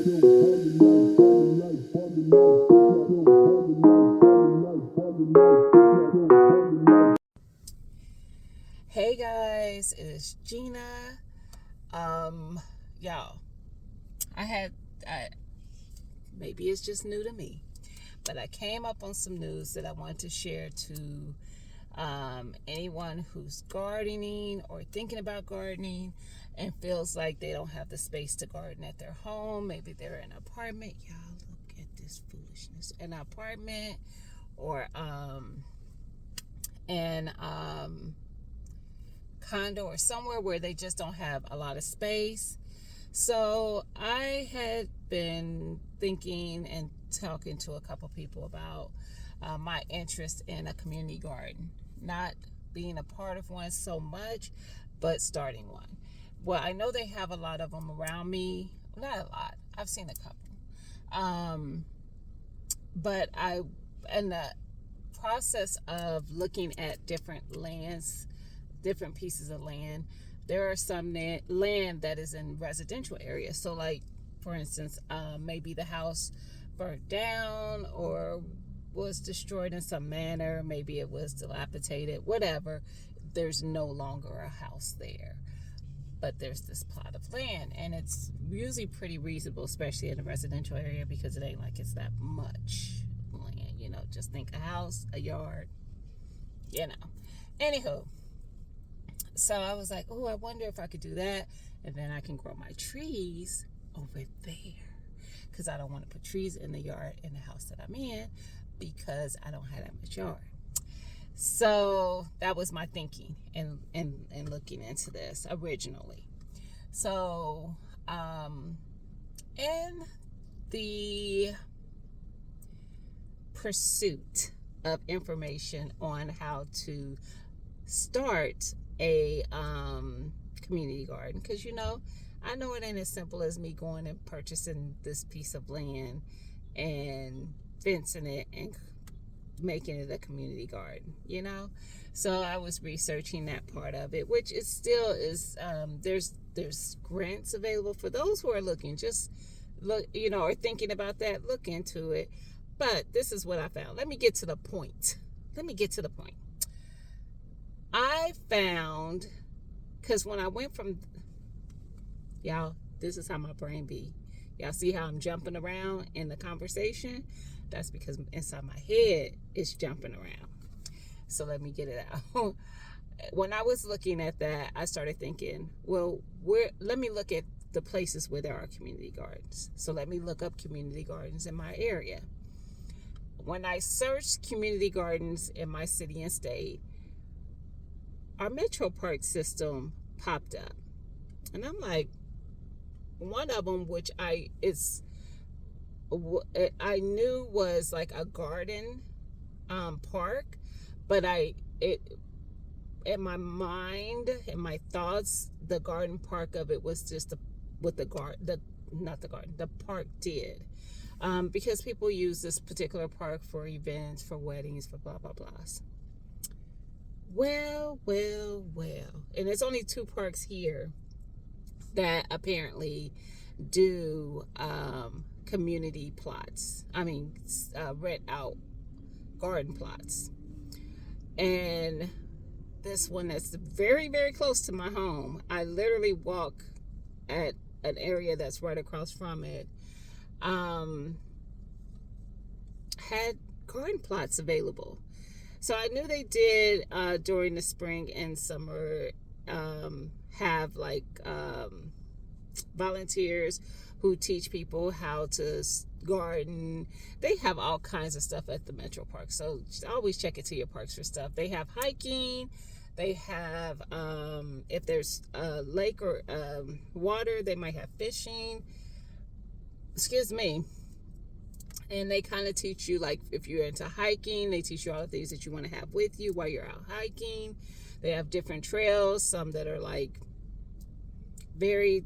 Hey guys, it's Gina. Y'all, I had, I, maybe it's just new to me, but I came up on some news that I want to share to anyone who's gardening or thinking about gardening and feels like they don't have the space to garden at their home. Maybe they're in an apartment. Y'all, look at this foolishness. An apartment or an condo or somewhere where they just don't have a lot of space. So I had been thinking and talking to a couple people about my interest in a community garden, not being a part of one so much, but starting one. Well, I know they have a lot of them around me. Not a lot. I've seen a couple. But in the process of looking at different lands, different pieces of land, there are some land that is in residential areas. So like, for instance, maybe the house burnt down or was destroyed in some manner. Maybe it was dilapidated, whatever. There's no longer a house there, but there's this plot of land, and it's usually pretty reasonable, especially in a residential area, because it ain't like it's that much land. Just think a house, a yard, Anywho, so I was like, oh, I wonder if I could do that, and then I can grow my trees over there, because I don't want to put trees in the yard in the house that I'm in, because I don't have that much yard. So that was my thinking and looking into this originally. So in the pursuit of information on how to start a community garden, because I know it ain't as simple as me going and purchasing this piece of land and fencing it and making it a community garden. So I was researching that part of it, which is still is there's grants available for those who are looking. Just look, or thinking about that, look into it. But this is what I found. Let me get to the point. I found, because when I went from, y'all, this is how my brain be. Y'all see how I'm jumping around in the conversation? That's because inside my head it's jumping around. So let me get it out. When I was looking at that, I started thinking, well, let me look at the places where there are community gardens. So let me look up community gardens in my area. When I searched community gardens in my city and state, our Metro Park system popped up. And I'm like, one of them, which I knew was like a garden park, but in my mind, in my thoughts, the garden park of it was just the park did. Because people use this particular park for events, for weddings, for blah, blah, blahs. Well. And there's only 2 parks here that apparently do community plots. Rent out garden plots. And this one that's very, very close to my home, I literally walk at an area that's right across from it, had garden plots available. So I knew they did during the spring and summer have like volunteers who teach people how to garden. They have all kinds of stuff at the Metro Park, so always check into your parks for stuff. They have hiking. They have, if there's a lake or water, they might have fishing. Excuse me. And they kind of teach you, like, if you're into hiking, they teach you all the things that you want to have with you while you're out hiking. They have different trails, some that are like very,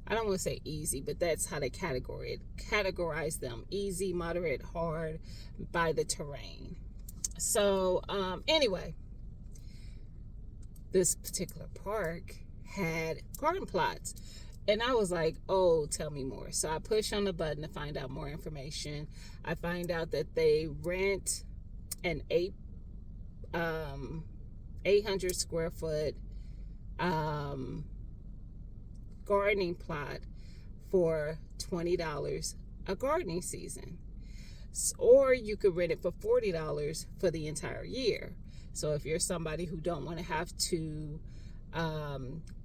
I don't want to say easy, but that's how they categorize them: easy, moderate, hard, by the terrain. So anyway, this particular park had garden plots, And I was like, oh, tell me more. So I push on the button to find out more information. I find out that they rent an 800 square foot gardening plot for $20 a gardening season. Or you could rent it for $40 for the entire year. So if you're somebody who don't want to have to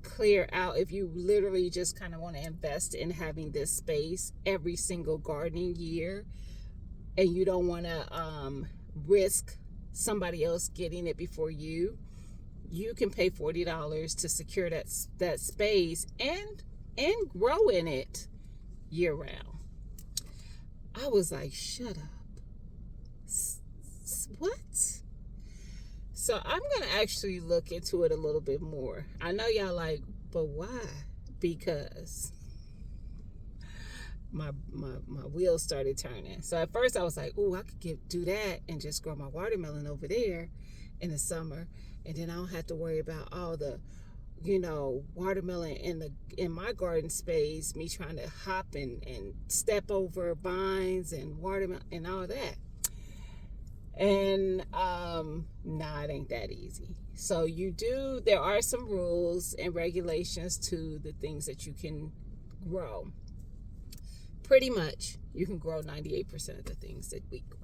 clear out, if you literally just kind of want to invest in having this space every single gardening year, and you don't want to risk somebody else getting it before you can pay $40 to secure that space and grow in it year round. I was like, shut up. What? So I'm going to actually look into it a little bit more. I know y'all like, but why? Because my wheels started turning. So at first I was like, oh, I could do that and just grow my watermelon over there in the summer. And then I don't have to worry about all the, watermelon in my garden space, me trying to hop and step over vines and watermelon and all that. And it ain't that easy. So there are some rules and regulations to the things that you can grow. Pretty much you can grow 98% of the things that we grow.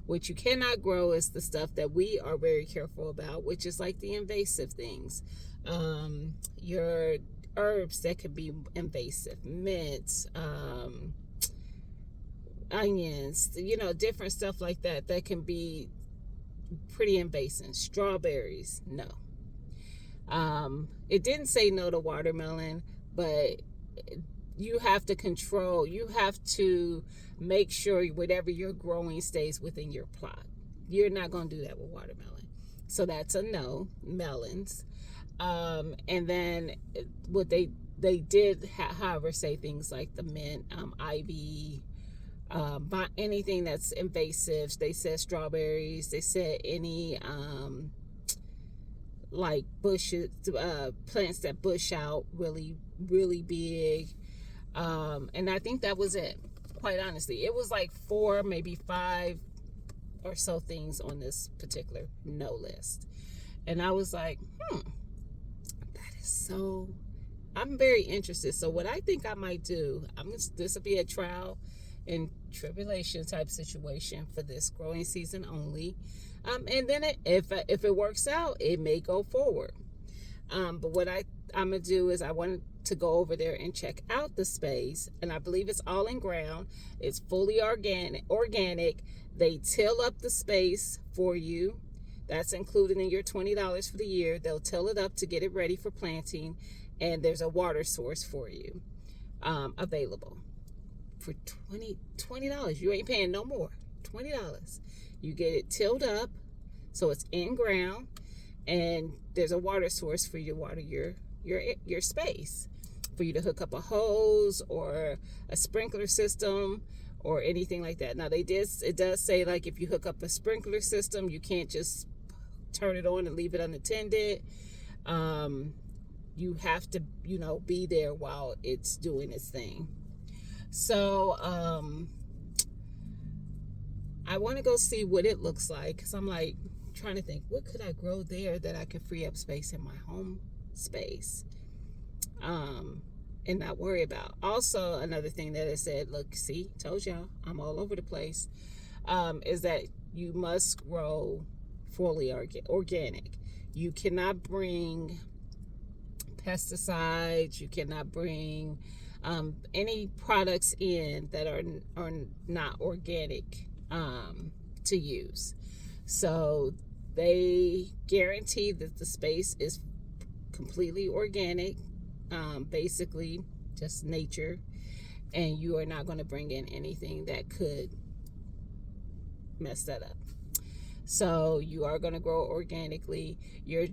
What you cannot grow is the stuff that we are very careful about, which is like the invasive things. Your herbs that could be invasive, mint, onions, different stuff like that can be pretty invasive. Strawberries, no. It didn't say no to watermelon, but you have to make sure whatever you're growing stays within your plot. You're not going to do that with watermelon. So that's a no. Melons. And then what they did, however, say things like the mint, ivy, anything that's invasive. They said strawberries. They said any like bushes, plants that bush out really, really big. And I think that was it. Quite honestly, it was like 4, maybe 5 or so things on this particular no list. And I was like, I'm very interested. So what I think I might do, this will be a trial and tribulation type situation for this growing season only. And then if it works out, it may go forward. But what I'm going to do is I want to go over there and check out the space. And I believe it's all in ground. It's fully organic. They till up the space for you. That's included in your $20 for the year. They'll till it up to get it ready for planting. And there's a water source for you available for $20. You ain't paying no more. $20. You get it tilled up, so it's in ground, and there's a water source for you to water your space, for you to hook up a hose or a sprinkler system or anything like that. Now it does say, like, if you hook up a sprinkler system, you can't just turn it on and leave it unattended. You have to, be there while it's doing its thing. So I want to go see what it looks like, because I'm like trying to think, what could I grow there that I could free up space in my home space and not worry about. Also, another thing that it said, look, see, told y'all, I'm all over the place, is that you must grow fully organic. You cannot bring pesticides. You cannot bring any products in that are not organic to use. So they guarantee that the space is completely organic, basically just nature, and you are not going to bring in anything that could mess that up. So you are going to grow organically. You're,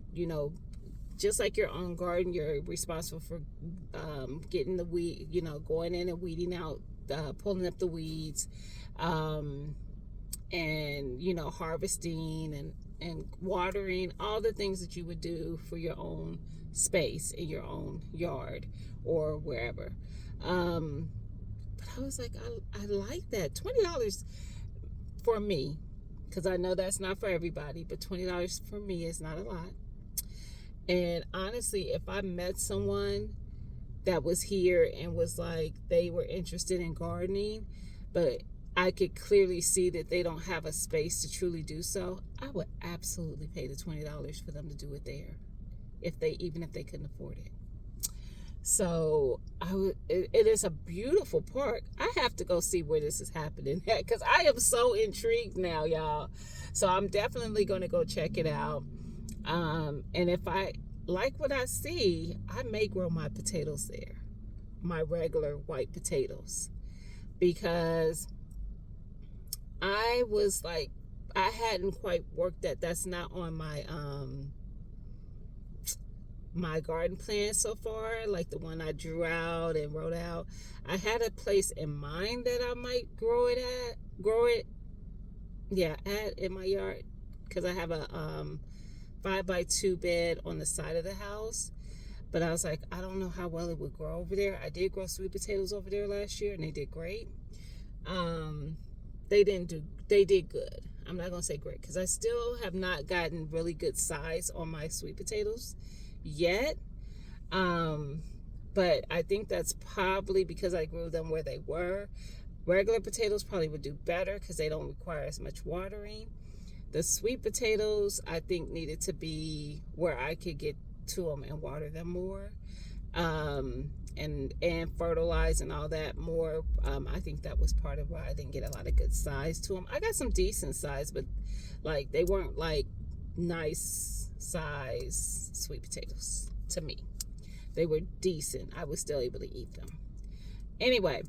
just like your own garden, you're responsible for getting the weed, going in and weeding out, pulling up the weeds, and harvesting and and watering, all the things that you would do for your own space in your own yard or wherever. But I was like, I like that. $20 for me, because I know that's not for everybody, but $20 for me is not a lot. And honestly, if I met someone that was here and was like, they were interested in gardening, but I could clearly see that they don't have a space to truly do so, I would absolutely pay the $20 for them to do it there, even if they couldn't afford it. So it is a beautiful park. I have to go see where this is happening at, because I am so intrigued now, y'all. So I'm definitely going to go check it out. And if I like what I see, I may grow my potatoes there, my regular white potatoes, because I was like, I hadn't quite worked that's not on my my garden plan so far, like the one I drew out and wrote out. I had a place in mind that I might grow it in my yard, because I have a 5x2 bed on the side of the house. But I was like, I don't know how well it would grow over there. I did grow sweet potatoes over there last year, and they did great. They did good. I'm not gonna say great, because I still have not gotten really good size on my sweet potatoes yet. But I think that's probably because I grew them where they were. Regular potatoes probably would do better because they don't require as much watering. The sweet potatoes, I think, needed to be where I could get to them and water them more, and fertilize and all that more. I think that was part of why I didn't get a lot of good size to them. I got some decent size, but like they weren't like nice size sweet potatoes to me. They were decent. I was still able to eat them. Anyway,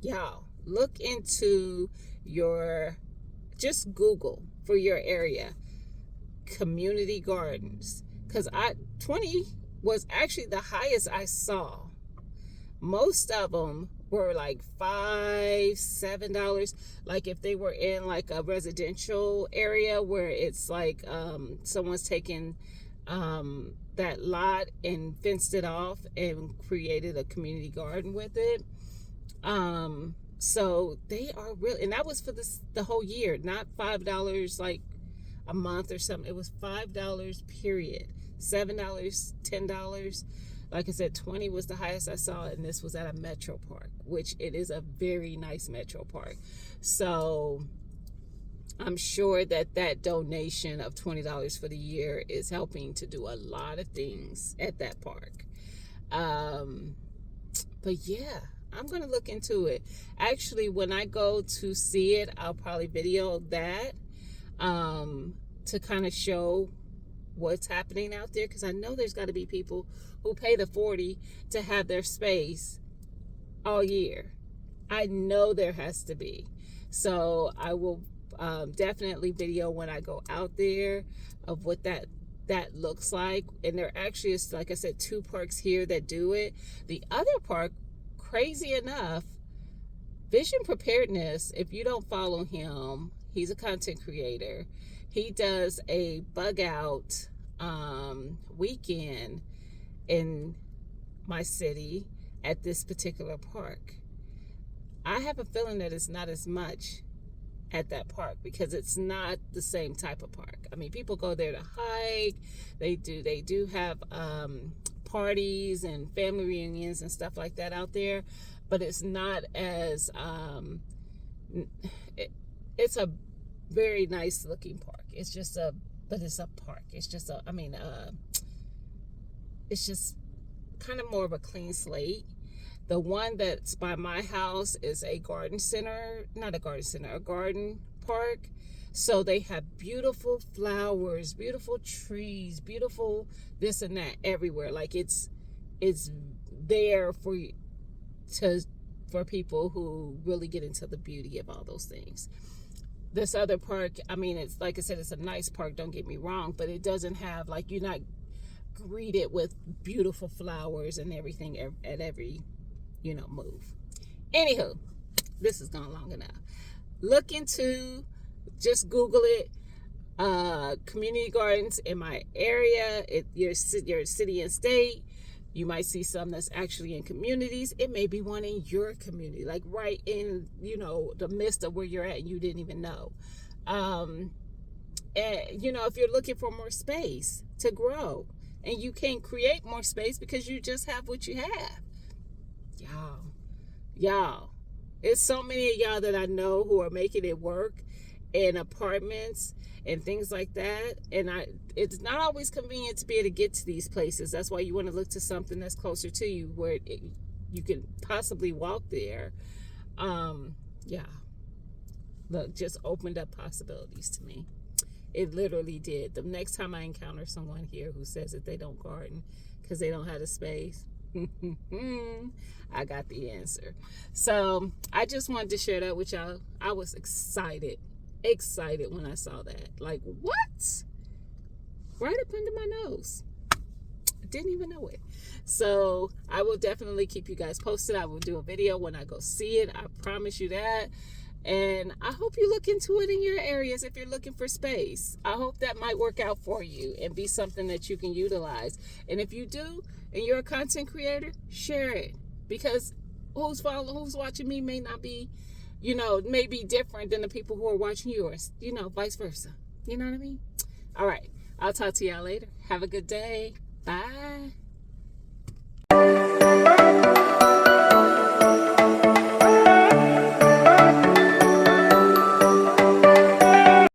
y'all, look into just Google for your area community gardens, because 20 was actually the highest I saw. Most of them were like $5-7, like if they were in like a residential area where it's like someone's taken that lot and fenced it off and created a community garden with it. So they are real, and that was for the whole year, not $5 like a month or something. It was $5 period. $7, $10. Like I said, 20 was the highest I saw, and this was at a metro park, which it is a very nice metro park. So I'm sure that donation of $20 for the year is helping to do a lot of things at that park. But yeah, I'm going to look into it. Actually, when I go to see it, I'll probably video that to kind of show what's happening out there, because I know there's got to be people who pay the $40 to have their space all year. I know there has to be. So I will definitely video when I go out there of what that looks like. And there actually is, like I said, 2 parks here that do it. The other park, crazy enough, Vision Preparedness, if you don't follow him, he's a content creator. He does a bug out weekend in my city at this particular park. I have a feeling that it's not as much at that park because it's not the same type of park. I mean, people go there to hike. They do have parties and family reunions and stuff like that out there, but it's not as it's a very nice looking park. It's just it's a park. It's just it's just kind of more of a clean slate. The one that's by my house is a garden center, not a garden center, a garden park. So they have beautiful flowers, beautiful trees, beautiful this and that everywhere. Like it's there for people who really get into the beauty of all those things. This other park, I mean, it's like I said, it's a nice park, don't get me wrong, but it doesn't have, like, you're not greeted with beautiful flowers and everything at every move. Anywho, this has gone long enough. Look into, just Google it, community gardens in my area, your city and state. You might see some that's actually in communities. It may be one in your community, like right in, the midst of where you're at and you didn't even know. And, if you're looking for more space to grow and you can't create more space because you just have what you have. Y'all, it's so many of y'all that I know who are making it work in apartments and things like that. And it's not always convenient to be able to get to these places. That's why you want to look to something that's closer to you where you can possibly walk there. Look, just opened up possibilities to me. It literally did. The next time I encounter someone here who says that they don't garden because they don't have the space, I got the answer. So I just wanted to share that with y'all. I was excited when I saw that. Like, what? Right up under my nose. I didn't even know it. So I will definitely keep you guys posted. I will do a video when I go see it. I promise you that. And I hope you look into it in your areas if you're looking for space. I hope that might work out for you and be something that you can utilize. And if you do, and you're a content creator, share it. Because who's watching me may not be, may be different than the people who are watching yours. Vice versa. You know what I mean? All right. I'll talk to y'all later. Have a good day. Bye.